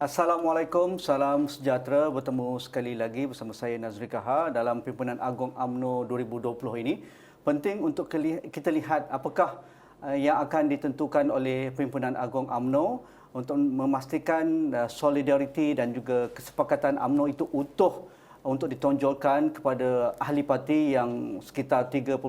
Assalamualaikum, salam sejahtera. Bertemu sekali lagi bersama saya Nazri Kahar dalam Pimpinan Agung UMNO 2020 ini. Penting untuk kita lihat apakah yang akan ditentukan oleh Pimpinan Agung UMNO untuk memastikan solidariti dan juga kesepakatan UMNO itu utuh untuk ditonjolkan kepada ahli parti yang sekitar 3.3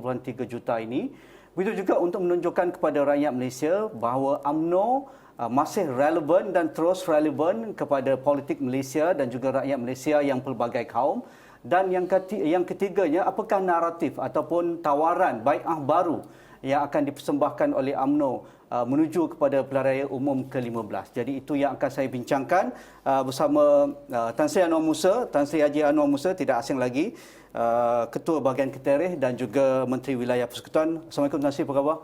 juta ini. Begitu juga untuk menunjukkan kepada rakyat Malaysia bahawa UMNO masih relevan dan terus relevan kepada politik Malaysia dan juga rakyat Malaysia yang pelbagai kaum. Dan yang ketiganya, apakah naratif ataupun tawaran bai'ah baru yang akan dipersembahkan oleh UMNO menuju kepada pilihan raya umum ke-15. Jadi itu yang akan saya bincangkan bersama Tan Sri Anwar Musa, Tan Sri Haji Anwar Musa, tidak asing lagi, Ketua Bahagian Ketereh dan juga Menteri Wilayah Persekutuan. Assalamualaikum Tan Sri, apa khabar?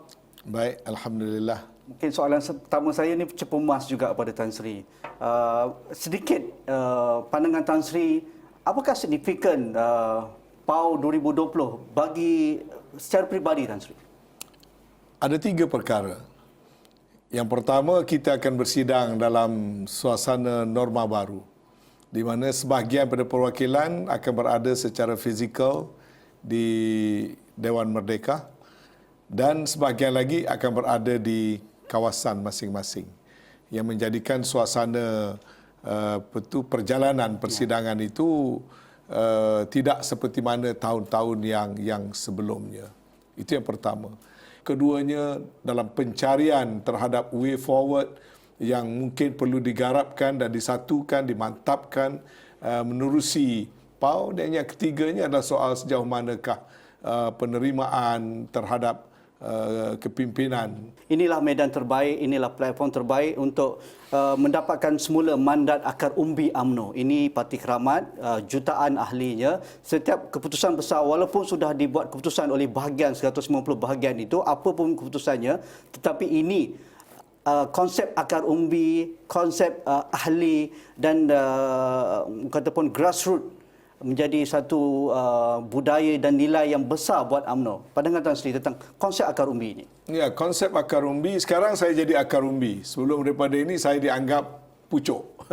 Baik, Alhamdulillah. Mungkin soalan pertama saya ini cepumas juga kepada Tan Sri. Sedikit pandangan Tan Sri, apakah signifikan PAU 2020 bagi secara peribadi Tan Sri? Ada 3 perkara. Yang pertama, kita akan bersidang dalam suasana norma baru, di mana sebahagian pada perwakilan akan berada secara fizikal di Dewan Merdeka dan sebahagian lagi akan berada di kawasan masing-masing, yang menjadikan suasana perjalanan persidangan itu tidak seperti mana tahun-tahun yang sebelumnya. Itu yang pertama. Keduanya, dalam pencarian terhadap way forward yang mungkin perlu digarapkan dan disatukan, dimantapkan menerusi PAU. Dan yang ketiganya adalah soal sejauh manakah penerimaan terhadap kepimpinan. Inilah medan terbaik, inilah platform terbaik untuk mendapatkan semula mandat akar umbi UMNO. Ini parti keramat, jutaan ahlinya. Setiap keputusan besar, walaupun sudah dibuat keputusan oleh bahagian 150 bahagian itu, apa pun keputusannya, tetapi ini konsep akar umbi, konsep ahli dan kataupun grassroots menjadi satu budaya dan nilai yang besar buat UMNO. Pandangan Tan Sri tentang konsep akar umbi ini. Ya, konsep akar umbi, sekarang saya jadi akar umbi. Sebelum daripada ini saya dianggap pucuk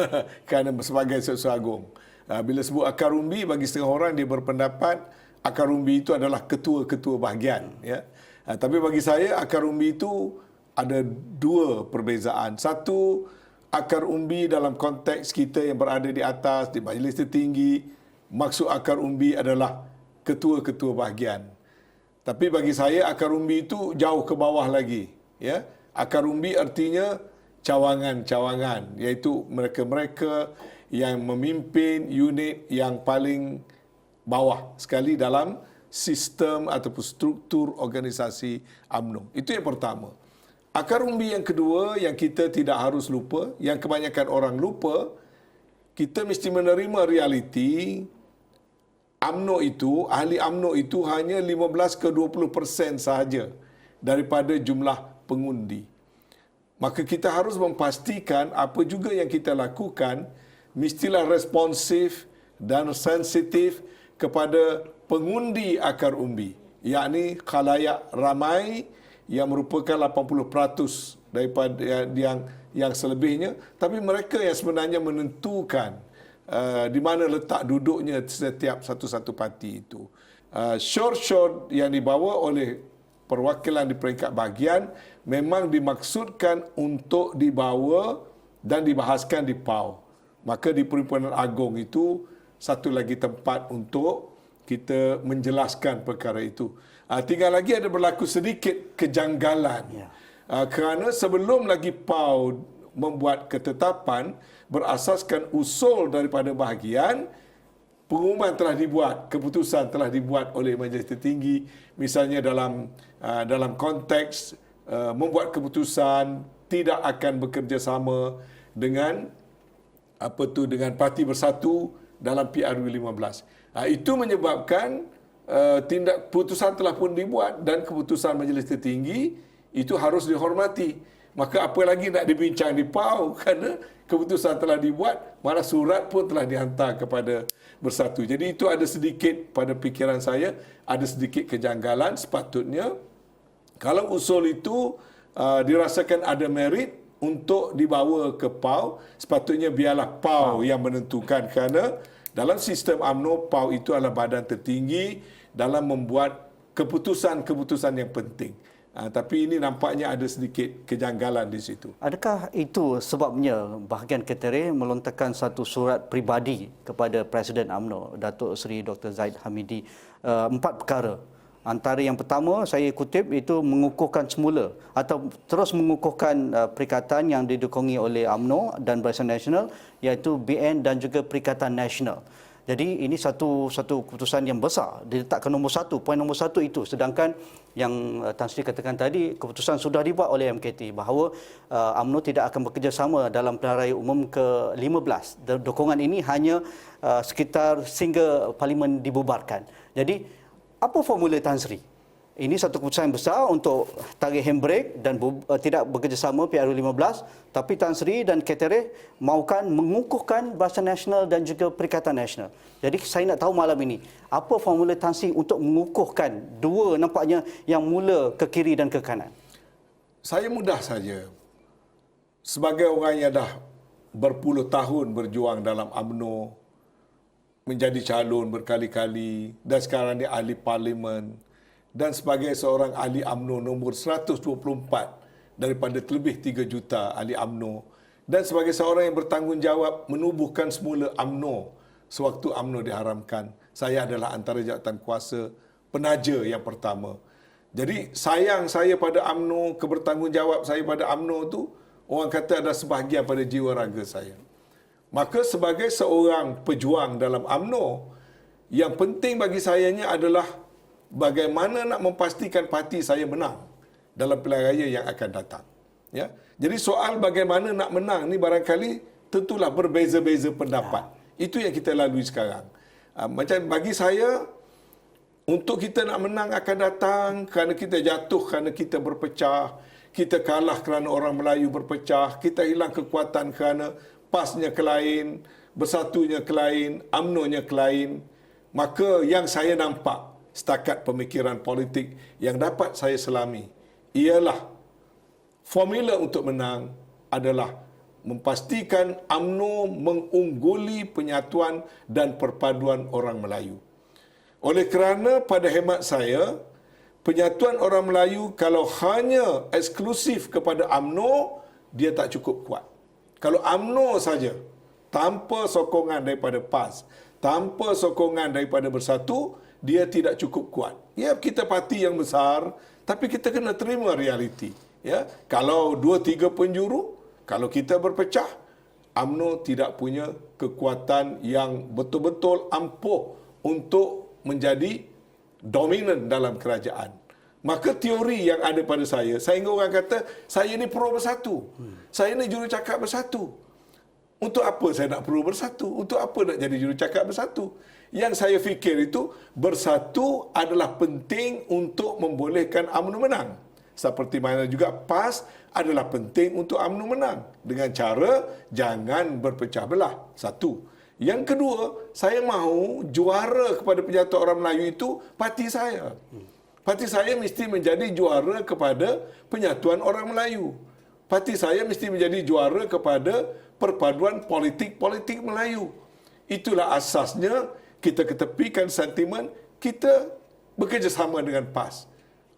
kerana sebagai Seksua Agung. Bila sebut akar umbi, bagi setengah orang dia berpendapat akar umbi itu adalah ketua-ketua bahagian. Ya. Tapi bagi saya akar umbi itu ada 2 perbezaan. Satu, akar umbi dalam konteks kita yang berada di atas, di majlis tertinggi. Maksud akar umbi adalah ketua-ketua bahagian. Tapi bagi saya akar umbi itu jauh ke bawah lagi. Ya, akar umbi artinya cawangan-cawangan, iaitu mereka-mereka yang memimpin unit yang paling bawah sekali dalam sistem ataupun struktur organisasi UMNO. Itu yang pertama. Akar umbi yang kedua yang kita tidak harus lupa, yang kebanyakan orang lupa, kita mesti menerima realiti UMNO itu, ahli UMNO itu hanya 15 ke 20% sahaja daripada jumlah pengundi. Maka kita harus memastikan apa juga yang kita lakukan mestilah responsif dan sensitif kepada pengundi akar umbi, yakni khalayak ramai yang merupakan 80% daripada yang selebihnya, tapi mereka yang sebenarnya menentukan di mana letak duduknya setiap satu-satu parti itu. Short yang dibawa oleh perwakilan di peringkat bahagian memang dimaksudkan untuk dibawa dan dibahaskan di PAU. Maka di Perhimpunan Agung itu satu lagi tempat untuk kita menjelaskan perkara itu. Tinggal lagi ada berlaku sedikit kejanggalan. Kerana sebelum lagi PAU membuat ketetapan berasaskan usul daripada bahagian, pengumuman telah dibuat, keputusan telah dibuat oleh Majlis Tertinggi, misalnya dalam konteks membuat keputusan tidak akan bekerjasama dengan dengan Parti Bersatu dalam PRU 15. Itu menyebabkan putusan telah pun dibuat dan keputusan Majlis Tertinggi itu harus dihormati. Maka apa lagi nak dibincang di PAU kerana keputusan telah dibuat, malah surat pun telah dihantar kepada Bersatu. Jadi itu ada sedikit pada fikiran saya, ada sedikit kejanggalan. Sepatutnya kalau usul itu dirasakan ada merit, untuk dibawa ke PAU, sepatutnya biarlah PAU yang menentukan, kerana dalam sistem UMNO, PAU itu adalah badan tertinggi dalam membuat keputusan-keputusan yang penting. Tapi ini nampaknya ada sedikit kejanggalan di situ. Adakah itu sebabnya bahagian Ketereh melontarkan satu surat peribadi kepada Presiden UMNO, Datuk Seri Dr. Zahid Hamidi, 4 perkara. Antara yang pertama, saya kutip, itu mengukuhkan semula atau terus mengukuhkan perikatan yang didukungi oleh UMNO dan Barisan Nasional, iaitu BN dan juga Perikatan Nasional. Jadi ini satu keputusan yang besar, diletakkan poin nombor satu itu. Sedangkan yang Tan Sri katakan tadi, keputusan sudah dibuat oleh MKT bahawa UMNO tidak akan bekerjasama dalam pilihan raya umum ke-15. Dukungan ini hanya sekitar sehingga parlimen dibubarkan. Jadi apa formula Tan Sri? Ini satu keputusan yang besar untuk tarik handbrake dan tidak bekerjasama PRU15, tapi Tan Sri dan Ketereh mahukan mengukuhkan Barisan Nasional dan juga Perikatan Nasional. Jadi saya nak tahu malam ini, apa formula Tan Sri untuk mengukuhkan dua nampaknya yang mula ke kiri dan ke kanan? Saya mudah saja. Sebagai orang yang dah berpuluh tahun berjuang dalam UMNO, menjadi calon berkali-kali, dan sekarang ni ahli parlimen, dan sebagai seorang ahli UMNO nombor 124 daripada lebih 3 juta ahli UMNO, dan sebagai seorang yang bertanggungjawab menubuhkan semula UMNO sewaktu UMNO diharamkan, saya adalah antara jawatan kuasa penaja yang pertama. Jadi sayang saya pada UMNO, kebertanggungjawab saya pada UMNO tu, orang kata adalah sebahagian pada jiwa raga saya. Maka sebagai seorang pejuang dalam UMNO, yang penting bagi sayanya adalah bagaimana nak memastikan parti saya menang dalam pilihan raya yang akan datang. Ya. Jadi soal bagaimana nak menang ni barangkali tentulah berbeza-beza pendapat. Itu yang kita lalui sekarang. Macam bagi saya, untuk kita nak menang akan datang, kerana kita jatuh, kerana kita berpecah, kita kalah kerana orang Melayu berpecah, kita hilang kekuatan kerana PAS-nya ke lain, Bersatunya ke lain, UMNO-nya ke lain, maka yang saya nampak setakat pemikiran politik yang dapat saya selami ialah formula untuk menang adalah memastikan UMNO mengungguli penyatuan dan perpaduan orang Melayu. Oleh kerana pada hemat saya, penyatuan orang Melayu kalau hanya eksklusif kepada UMNO, dia tak cukup kuat. Kalau UMNO saja, tanpa sokongan daripada PAS, tanpa sokongan daripada Bersatu, dia tidak cukup kuat. Ya, kita parti yang besar, tapi kita kena terima realiti. Ya, kalau 2-3 penjuru, kalau kita berpecah, UMNO tidak punya kekuatan yang betul-betul ampuh untuk menjadi dominan dalam kerajaan. Maka teori yang ada pada saya hingga orang kata, saya ni pro Bersatu. Saya ni jurucakap Bersatu. Untuk apa saya nak pro Bersatu? Untuk apa nak jadi jurucakap Bersatu? Yang saya fikir itu, Bersatu adalah penting untuk membolehkan UMNO menang. Seperti mana juga PAS adalah penting untuk UMNO menang. Dengan cara jangan berpecah belah. Satu. Yang kedua, saya mahu juara kepada penyatuan orang Melayu itu parti saya. Parti saya mesti menjadi juara kepada penyatuan orang Melayu. Parti saya mesti menjadi juara kepada perpaduan politik-politik Melayu. Itulah asasnya kita ketepikan sentimen, kita bekerjasama dengan PAS.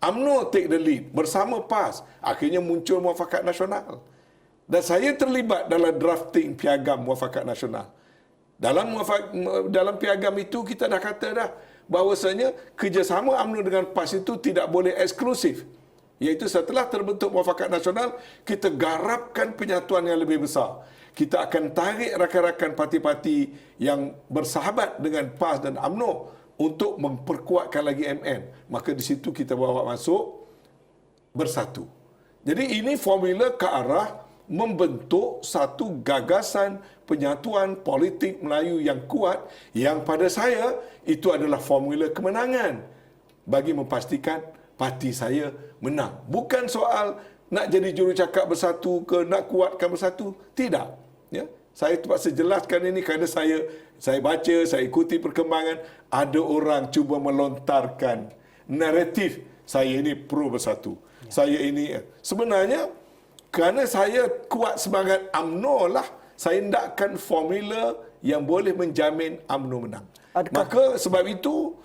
UMNO take the lead bersama PAS. Akhirnya muncul Muafakat Nasional. Dan saya terlibat dalam drafting piagam Muafakat Nasional. Dalam piagam itu kita dah kata dah bahawasanya kerjasama UMNO dengan PAS itu tidak boleh eksklusif. Iaitu setelah terbentuk Muafakat Nasional, kita garapkan penyatuan yang lebih besar. Kita akan tarik rakan-rakan parti-parti yang bersahabat dengan PAS dan UMNO untuk memperkuatkan lagi MN. Maka di situ kita bawa masuk Bersatu. Jadi ini formula ke arah membentuk satu gagasan penyatuan politik Melayu yang kuat, yang pada saya itu adalah formula kemenangan bagi memastikan parti saya menang. Bukan soal nak jadi jurucakap Bersatu ke nak kuatkan Bersatu, tidak. Ya, saya terpaksa jelaskan ini kerana saya baca, saya ikuti perkembangan, ada orang cuba melontarkan naratif saya ini pro Bersatu. Saya ini sebenarnya Kerana saya kuat semangat UMNO lah, saya hendakkan formula yang boleh menjamin UMNO menang. Maka sebab itu,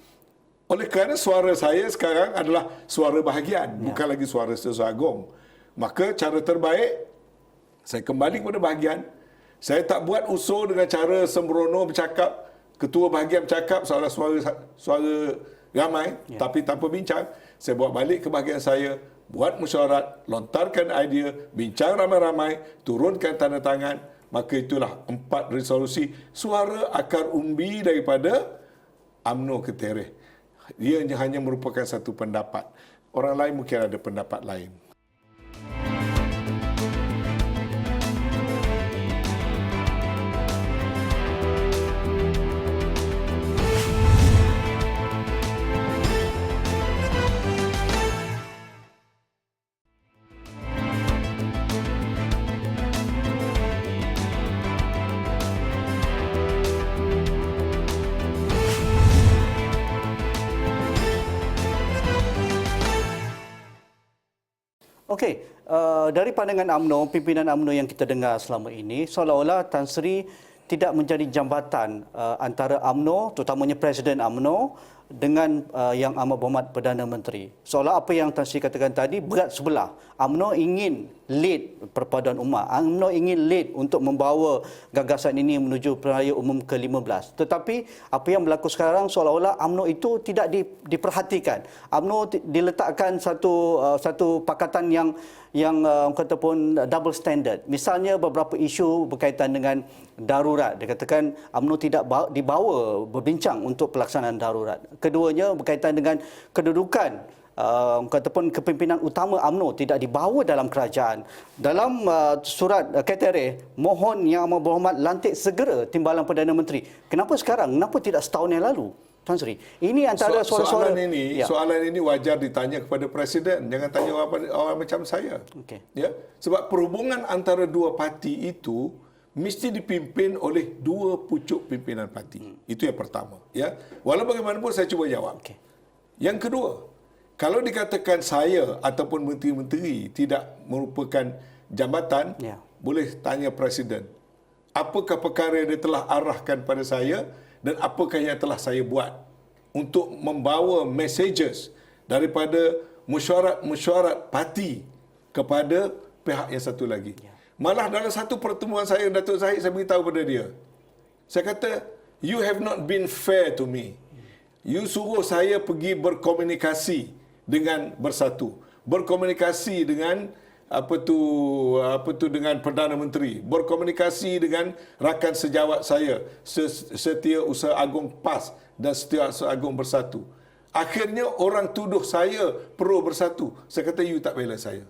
oleh kerana suara saya sekarang adalah suara bahagian, bukan lagi suara Setiausaha Agong. Maka cara terbaik, saya kembali kepada bahagian. Saya tak buat usul dengan cara sembrono bercakap, ketua bahagian bercakap seolah suara ramai, tapi tanpa bincang. Saya buat balik ke bahagian saya, buat mesyuarat, lontarkan idea, bincang ramai-ramai, turunkan tanda tangan. Maka itulah 4 resolusi suara akar umbi daripada UMNO Ketereh. Dia hanya merupakan satu pendapat. Orang lain mungkin ada pendapat lain. Okey, dari pandangan UMNO, pimpinan UMNO yang kita dengar selama ini, seolah-olah Tan Sri tidak menjadi jambatan antara UMNO, terutamanya Presiden UMNO, dengan Yang Amat Berhormat Perdana Menteri. Seolah apa yang Tan Sri katakan tadi berat sebelah. UMNO ingin lead perpaduan umat. UMNO ingin lead untuk membawa gagasan ini menuju pilihan raya umum ke-15. Tetapi apa yang berlaku sekarang seolah-olah UMNO itu tidak diperhatikan. UMNO diletakkan satu pakatan yang kata pun double standard. Misalnya beberapa isu berkaitan dengan darurat. Dikatakan UMNO tidak dibawa berbincang untuk pelaksanaan darurat. Keduanya berkaitan dengan kedudukan kataupun kepimpinan utama UMNO tidak dibawa dalam kerajaan. Dalam surat Ketereh, mohon Yang Amat Berhormat lantik segera timbalan Perdana Menteri. Kenapa sekarang? Kenapa tidak setahun yang lalu? Tan Sri, ini antara suara-suara soalan ini wajar ditanya kepada Presiden, jangan tanya orang macam saya. Okay. Ya, sebab perhubungan antara dua parti itu mesti dipimpin oleh dua pucuk pimpinan parti. Itu yang pertama, ya. Walau bagaimanapun saya cuba jawab. Okay. Yang kedua, kalau dikatakan saya ataupun menteri-menteri tidak merupakan jambatan, boleh tanya Presiden. Apakah perkara yang dia telah arahkan pada saya dan apakah yang telah saya buat untuk membawa messages daripada mesyuarat parti kepada pihak yang satu lagi. Malah dalam satu pertemuan saya dengan Datuk Zahid, saya beritahu kepada dia. Saya kata, you have not been fair to me. You suruh saya pergi berkomunikasi dengan Bersatu. Berkomunikasi dengan dengan Perdana Menteri, berkomunikasi dengan rakan sejawat saya, Setiausaha Agong PAS dan Setiausaha Agong Bersatu. Akhirnya orang tuduh saya pro Bersatu. Saya kata you tak bela saya.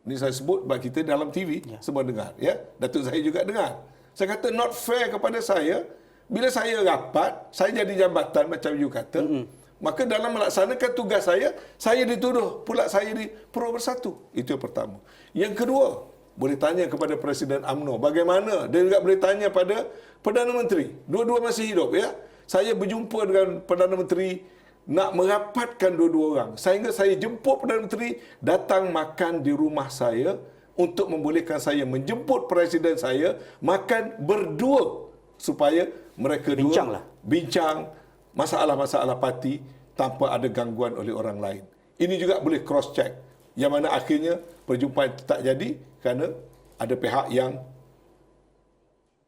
Ini saya sebut sebab kita dalam TV semua dengar, ya. Datuk Zahid juga dengar. Saya kata not fair kepada saya. Bila saya rapat, saya jadi jambatan macam you kata. Maka dalam melaksanakan tugas saya dituduh pula saya di pro Bersatu. Itu yang pertama. Yang kedua, boleh tanya kepada Presiden UMNO. Bagaimana? Dia juga boleh tanya pada Perdana Menteri. Dua-dua masih hidup, ya. Saya berjumpa dengan Perdana Menteri nak merapatkan dua-dua orang. Sehingga saya jemput Perdana Menteri datang makan di rumah saya untuk membolehkan saya menjemput Presiden saya makan berdua supaya mereka dua bincang masalah-masalah parti tanpa ada gangguan oleh orang lain. Ini juga boleh cross check. Yang mana akhirnya perjumpaan itu tak jadi kerana ada pihak yang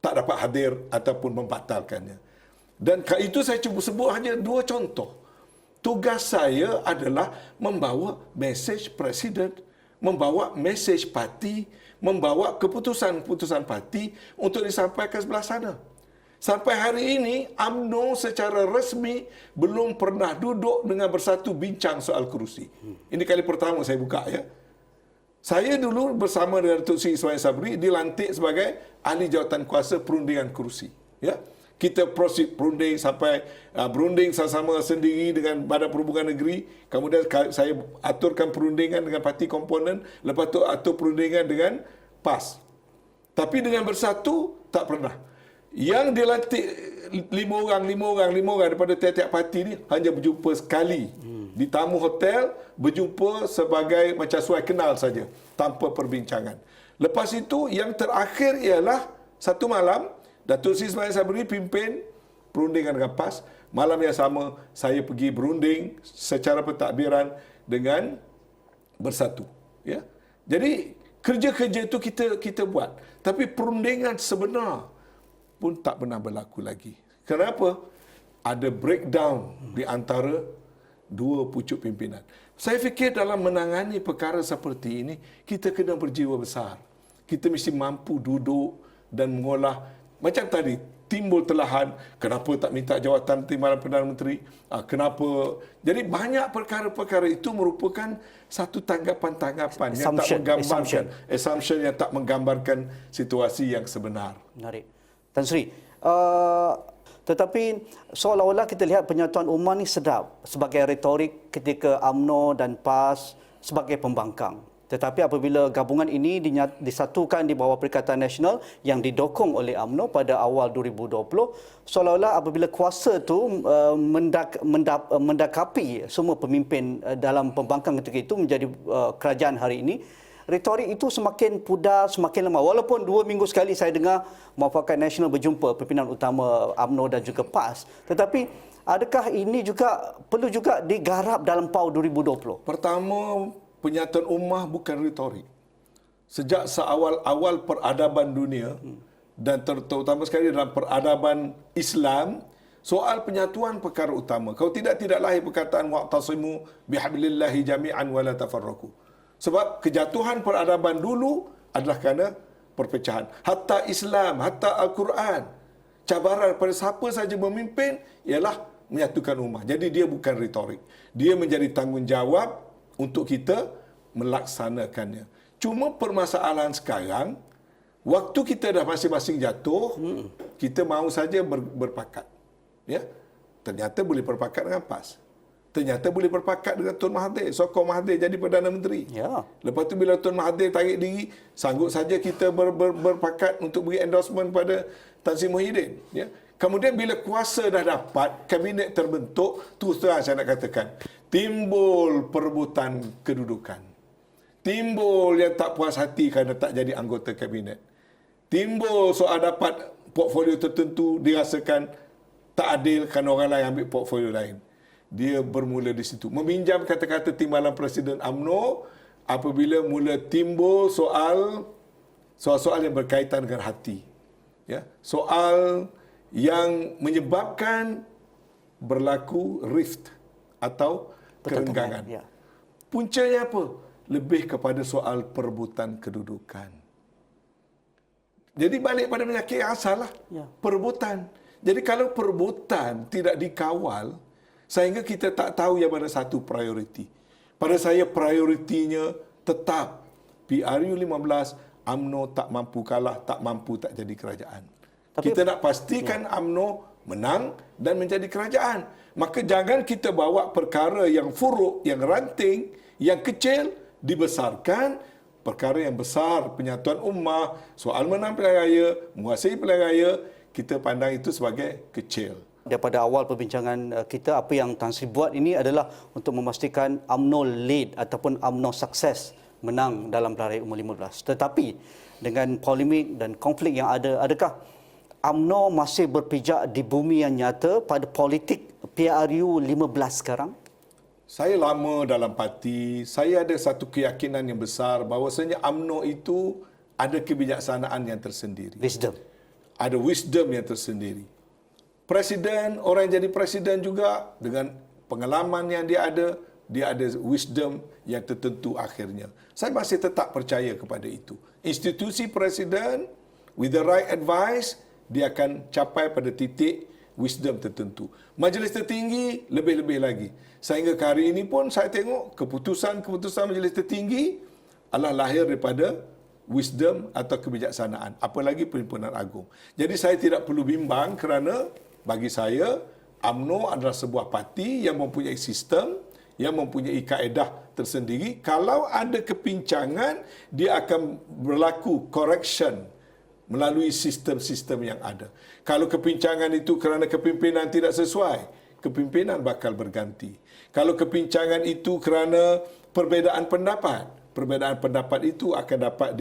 tak dapat hadir ataupun membatalkannya. Dan itu saya cuba sebut hanya dua contoh. Tugas saya adalah membawa mesej Presiden, membawa mesej parti, membawa keputusan-keputusan parti untuk disampaikan sebelah sana. Sampai hari ini, UMNO secara resmi belum pernah duduk dengan Bersatu bincang soal kerusi. Ini kali pertama saya buka, ya. Saya dulu bersama dengan Datuk Seri Ismail Sabri dilantik sebagai ahli jawatan kuasa perundingan kerusi. Ya. Kita proceed perunding sampai berunding sama-sama sendiri dengan Badan Perhubungan Negeri. Kemudian saya aturkan perundingan dengan parti komponen. Lepas tu atur perundingan dengan PAS. Tapi dengan Bersatu, tak pernah. Yang dilantik 5 orang daripada tiap-tiap parti ni hanya berjumpa sekali di tamu hotel, berjumpa sebagai macam suai kenal saja tanpa perbincangan. Lepas itu yang terakhir ialah satu malam Datuk Seri Ismail Sabri pimpin perundingan dengan PAS. Malam yang sama saya pergi berunding secara pentadbiran dengan Bersatu. Ya. Jadi kerja-kerja itu kita buat. Tapi perundingan sebenar pun tak pernah berlaku lagi. Kenapa? Ada breakdown di antara dua pucuk pimpinan. Saya fikir dalam menangani perkara seperti ini, kita kena berjiwa besar. Kita mesti mampu duduk dan mengolah. Macam tadi, timbul telahan, kenapa tak minta jawatan timbalan Perdana Menteri? Kenapa? Jadi banyak perkara-perkara itu merupakan satu tanggapan-tanggapan yang tak menggambarkan, assumption yang tak menggambarkan situasi yang sebenar. Menarik. Tan Sri, tetapi seolah-olah kita lihat penyatuan ummah ni sedap sebagai retorik ketika UMNO dan PAS sebagai pembangkang. Tetapi apabila gabungan ini disatukan di bawah Perikatan Nasional yang didokong oleh UMNO pada awal 2020, seolah-olah apabila kuasa itu mendakapi semua pemimpin dalam pembangkang ketika itu menjadi kerajaan hari ini, retorik itu semakin pudar, semakin lemah. Walaupun 2 minggu sekali saya dengar Muafakat Nasional berjumpa pimpinan utama UMNO dan juga PAS. Tetapi adakah ini juga perlu juga digarap dalam PAU 2020? Pertama, penyatuan ummah bukan retorik. Sejak seawal-awal peradaban dunia dan terutama sekali dalam peradaban Islam, soal penyatuan perkara utama. Kalau tidak lahir perkataan wa'tasimu bihablillahi jami'an wa la tafarraqu. Sebab kejatuhan peradaban dulu adalah kerana perpecahan. Hatta Islam, hatta Al-Quran, cabaran pada siapa saja memimpin ialah menyatukan ummah. Jadi dia bukan retorik. Dia menjadi tanggungjawab untuk kita melaksanakannya. Cuma permasalahan sekarang, waktu kita dah masing-masing jatuh, kita mahu saja berpakat. Ya? Ternyata boleh berpakat dengan PAS. Ternyata boleh berpakat dengan Tun Mahathir, sokong Mahathir jadi Perdana Menteri. Ya. Lepas tu bila Tun Mahathir tarik diri, sanggup saja kita berpakat untuk beri endorsement pada Tan Sri Muhyiddin. Ya. Kemudian bila kuasa dah dapat, kabinet terbentuk, terus terang saya nak katakan, timbul perebutan kedudukan. Timbul yang tak puas hati kerana tak jadi anggota kabinet. Timbul soal dapat portfolio tertentu dirasakan tak adil kerana orang lain ambil portfolio lain. Dia bermula di situ. Meminjam kata-kata timbalan Presiden UMNO apabila mula timbul soal-soal yang berkaitan dengan hati. Ya, soal yang menyebabkan berlaku rift atau kerenggangan. Ya. Puncanya apa? Lebih kepada soal perebutan kedudukan. Jadi balik pada penyakit yang asal lah. Ya. Perebutan. Jadi kalau perebutan tidak dikawal, sehingga kita tak tahu yang mana satu prioriti. Pada saya prioritinya tetap PRU 15, UMNO tak mampu kalah, tak mampu tak jadi kerajaan. Tapi, kita nak pastikan UMNO menang dan menjadi kerajaan. Maka jangan kita bawa perkara yang furuk, yang ranting, yang kecil dibesarkan. Perkara yang besar, penyatuan ummah, soal menang pilihan raya, menguasai pilihan raya, kita pandang itu sebagai kecil. Daripada awal perbincangan kita, apa yang Tan Sri buat ini adalah untuk memastikan UMNO lead ataupun UMNO sukses menang dalam pilihan raya umur 15. Tetapi dengan polemik dan konflik yang ada, adakah UMNO masih berpijak di bumi yang nyata pada politik PRU 15 sekarang? Saya lama dalam parti, saya ada satu keyakinan yang besar bahawasanya UMNO itu ada kebijaksanaan yang tersendiri. Wisdom. Ada wisdom yang tersendiri. Presiden, orang yang jadi presiden juga dengan pengalaman yang dia ada wisdom yang tertentu akhirnya. Saya masih tetap percaya kepada itu. Institusi presiden, with the right advice, dia akan capai pada titik wisdom tertentu. Majlis tertinggi, lebih-lebih lagi. Sehingga ke hari ini pun saya tengok keputusan-keputusan majlis tertinggi adalah lahir daripada wisdom atau kebijaksanaan. Apalagi Perhimpunan Agung. Jadi saya tidak perlu bimbang kerana bagi saya, UMNO adalah sebuah parti yang mempunyai sistem, yang mempunyai kaedah tersendiri. Kalau ada kepincangan, dia akan berlaku correction melalui sistem-sistem yang ada. Kalau kepincangan itu kerana kepimpinan tidak sesuai, kepimpinan bakal berganti. Kalau kepincangan itu kerana perbezaan pendapat, perbezaan pendapat itu akan dapat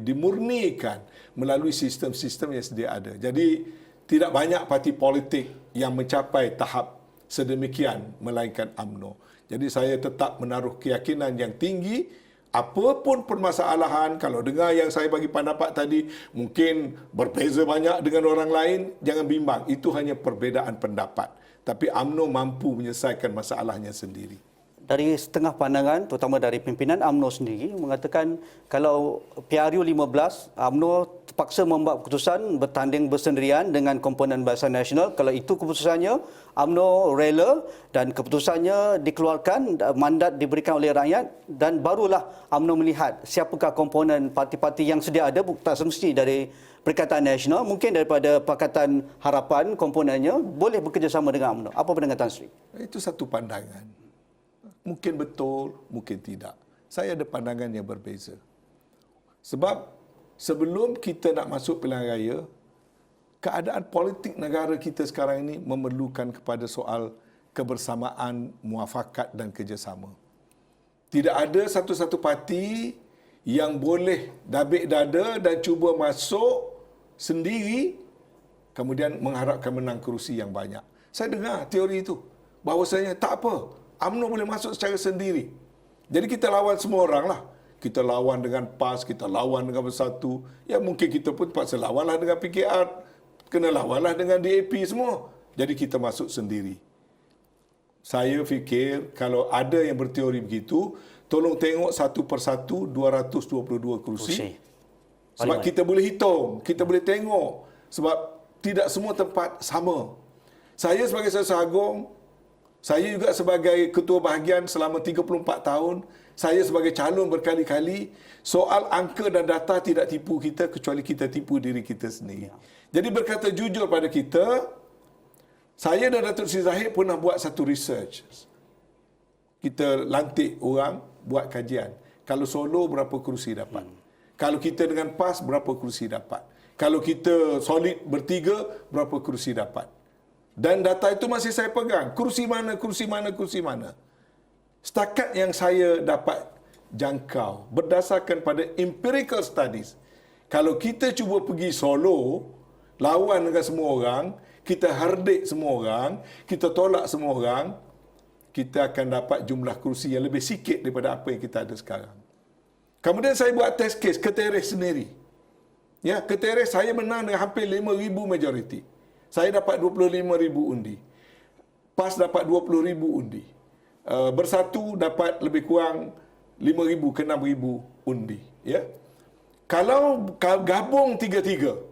dimurnikan melalui sistem-sistem yang sedia ada. Jadi tidak banyak parti politik yang mencapai tahap sedemikian melainkan UMNO. Jadi saya tetap menaruh keyakinan yang tinggi, apapun permasalahan, kalau dengar yang saya bagi pendapat tadi mungkin berbeza banyak dengan orang lain, jangan bimbang, itu hanya perbezaan pendapat. Tapi UMNO mampu menyelesaikan masalahnya sendiri. Dari setengah pandangan, terutama dari pimpinan UMNO sendiri, mengatakan kalau PRU 15, UMNO terpaksa membuat keputusan bertanding bersendirian dengan komponen Barisan Nasional. Kalau itu keputusannya, UMNO rela dan keputusannya dikeluarkan, mandat diberikan oleh rakyat, dan barulah UMNO melihat siapakah komponen parti-parti yang sedia ada, tak semestinya dari Perikatan Nasional, mungkin daripada Pakatan Harapan komponennya, boleh bekerjasama dengan UMNO. Apa pandangan Tan Sri? Itu satu pandangan. Mungkin betul, mungkin tidak. Saya ada pandangan yang berbeza. Sebab sebelum kita nak masuk pilihan raya, keadaan politik negara kita sekarang ini memerlukan kepada soal kebersamaan, muafakat dan kerjasama. Tidak ada satu-satu parti yang boleh dabik dada dan cuba masuk sendiri kemudian mengharapkan menang kerusi yang banyak. Saya dengar teori itu, bahawasanya tak apa, UMNO boleh masuk secara sendiri. Jadi kita lawan semua orang lah. Kita lawan dengan PAS, kita lawan dengan Bersatu. Ya mungkin kita pun terpaksa lawanlah dengan PKR. Kena lawanlah dengan DAP semua. Jadi kita masuk sendiri. Saya fikir kalau ada yang berteori begitu, tolong tengok satu persatu 222 kerusi. Sebab kita boleh hitung, kita boleh tengok. Sebab tidak semua tempat sama. Saya sebagai Seksyen Agung, saya juga sebagai ketua bahagian selama 34 tahun, saya sebagai calon berkali-kali, soal angka dan data tidak tipu kita kecuali kita tipu diri kita sendiri. Jadi berkata jujur pada kita, saya dan Datuk Seri Zahid pernah buat satu research. Kita lantik orang buat kajian. Kalau solo berapa kerusi dapat? Kalau kita dengan PAS berapa kerusi dapat? Kalau kita solid bertiga berapa kerusi dapat? Dan data itu masih saya pegang. Kursi mana, kursi mana, kursi mana. Setakat yang saya dapat jangkau berdasarkan pada empirical studies. Kalau kita cuba pergi solo, lawan dengan semua orang, kita hardik semua orang, kita tolak semua orang, kita akan dapat jumlah kursi yang lebih sikit daripada apa yang kita ada sekarang. Kemudian saya buat test case, keteres sendiri. Ya, keteres saya menang dengan hampir 5,000 majoriti. Saya dapat 25,000 undi. PAS dapat 20,000 undi. Bersatu dapat lebih kurang 5,000 ke 6,000 undi. Ya? Kalau gabung tiga-tiga,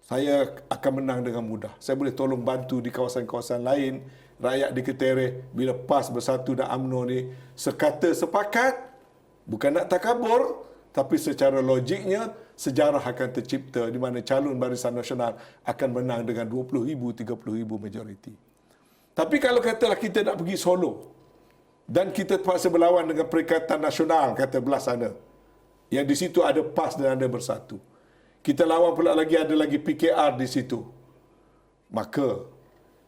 saya akan menang dengan mudah. Saya boleh tolong bantu di kawasan-kawasan lain, rakyat di Ketereh, bila PAS, Bersatu dan UMNO ni sekata sepakat, bukan nak takabur, tapi secara logiknya, sejarah akan tercipta di mana calon Barisan Nasional akan menang dengan 20,000, 30,000 majoriti. Tapi kalau katalah kita nak pergi solo dan kita terpaksa berlawan dengan Perikatan Nasional, kata belah sana, yang di situ ada PAS dan ada Bersatu. Kita lawan pula lagi, ada lagi PKR di situ. Maka,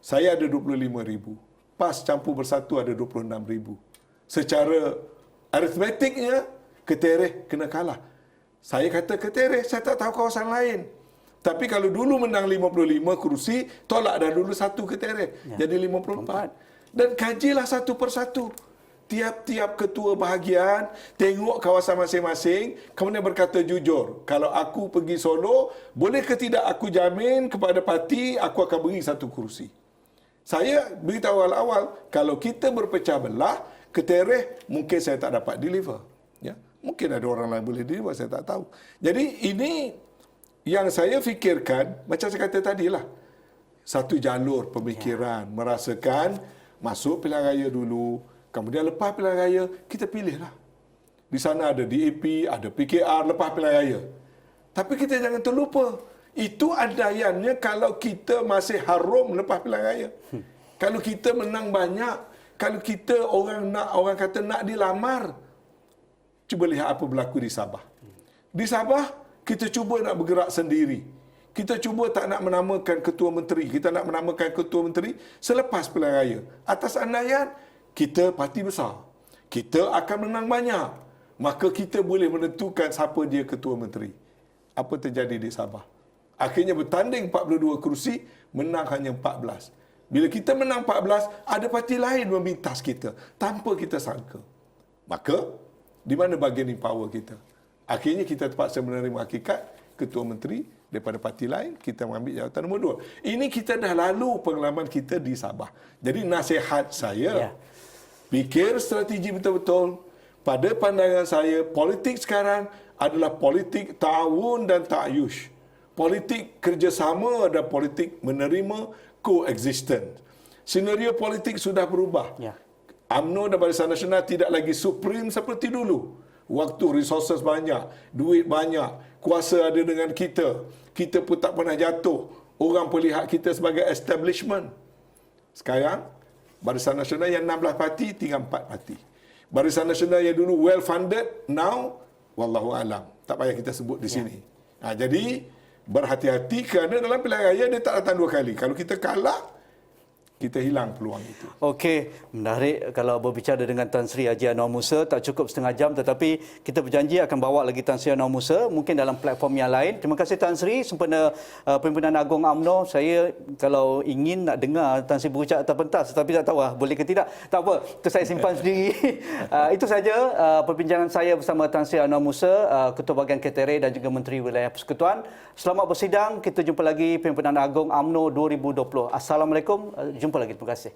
saya ada 25,000. PAS campur Bersatu ada 26,000. Secara aritmetiknya, Ketereh kena kalah. Saya kata Ketereh, saya tak tahu kawasan lain. Tapi kalau dulu menang 55 kerusi, tolak dah dulu satu Ketereh. Ya. Jadi 54. Dan kajilah satu persatu. Tiap-tiap ketua bahagian, tengok kawasan masing-masing, kemudian berkata jujur, kalau aku pergi solo, boleh ke tidak aku jamin kepada parti, aku akan beri satu kerusi. Saya beritahu awal-awal, kalau kita berpecah belah, Ketereh mungkin saya tak dapat deliver. Ya. Mungkin ada orang lain boleh deliver, saya tak tahu. Jadi ini yang saya fikirkan, macam saya kata tadilah, satu jalur pemikiran, merasakan masuk pilihan raya dulu, kemudian lepas pilihan raya, kita pilihlah. Di sana ada DAP, ada PKR lepas pilihan raya. Tapi kita jangan terlupa, itu andaiannya kalau kita masih harum lepas pilihan raya. Kalau kita menang banyak, kalau kita orang kata nak dilamar, cuba lihat apa berlaku di Sabah. Di Sabah, kita cuba nak bergerak sendiri. Kita cuba tak nak menamakan ketua menteri. Kita nak menamakan ketua menteri selepas pilihan raya. Atas andaian, kita parti besar. Kita akan menang banyak. maka kita boleh menentukan siapa dia ketua menteri. Apa terjadi di Sabah? Akhirnya bertanding 42 kerusi, menang hanya 14. Bila kita menang 14, ada parti lain memintas kita tanpa kita sangka. Maka, di mana bargaining power kita? Akhirnya kita terpaksa menerima hakikat ketua menteri daripada parti lain, kita mengambil jawatan nombor 2. Ini kita dah lalu pengalaman kita di Sabah. Jadi nasihat saya, fikir strategi betul-betul. Pada pandangan saya, politik sekarang adalah politik ta'awun dan ta'ayush. Politik kerjasama dan politik menerima coexistence. Senario politik sudah berubah. UMNO dan Barisan Nasional tidak lagi supreme seperti dulu. Waktu, resources banyak, duit banyak, kuasa ada dengan kita. Kita pun tak pernah jatuh. Orang melihat kita sebagai establishment. Sekarang, Barisan Nasional yang 16 parti, tinggal 4 parti. Barisan Nasional yang dulu well funded, now wallahu alam. Tak payah kita sebut di sini. Jadi berhati-hati kerana dalam pilihan raya dia tak datang 2 kali. Kalau kita kalah, kita hilang peluang itu. Okey, menarik kalau berbicara dengan Tan Sri Haji Anwar Musa, tak cukup setengah jam tetapi kita berjanji akan bawa lagi Tan Sri Anwar Musa mungkin dalam platform yang lain. Terima kasih Tan Sri, sempena Pimpinan Agung UMNO. Saya kalau ingin nak dengar Tan Sri berucap atas pentas tetapi tak tahu boleh ke tidak. Tak apa, itu saya simpan sendiri. Itu saja perbincangan saya bersama Tan Sri Anwar Musa, Ketua Bahagian Ketere dan juga Menteri Wilayah Persekutuan. Selamat bersidang, kita jumpa lagi Pimpinan Agung UMNO 2020. Assalamualaikum, jumpa lagi, terima kasih.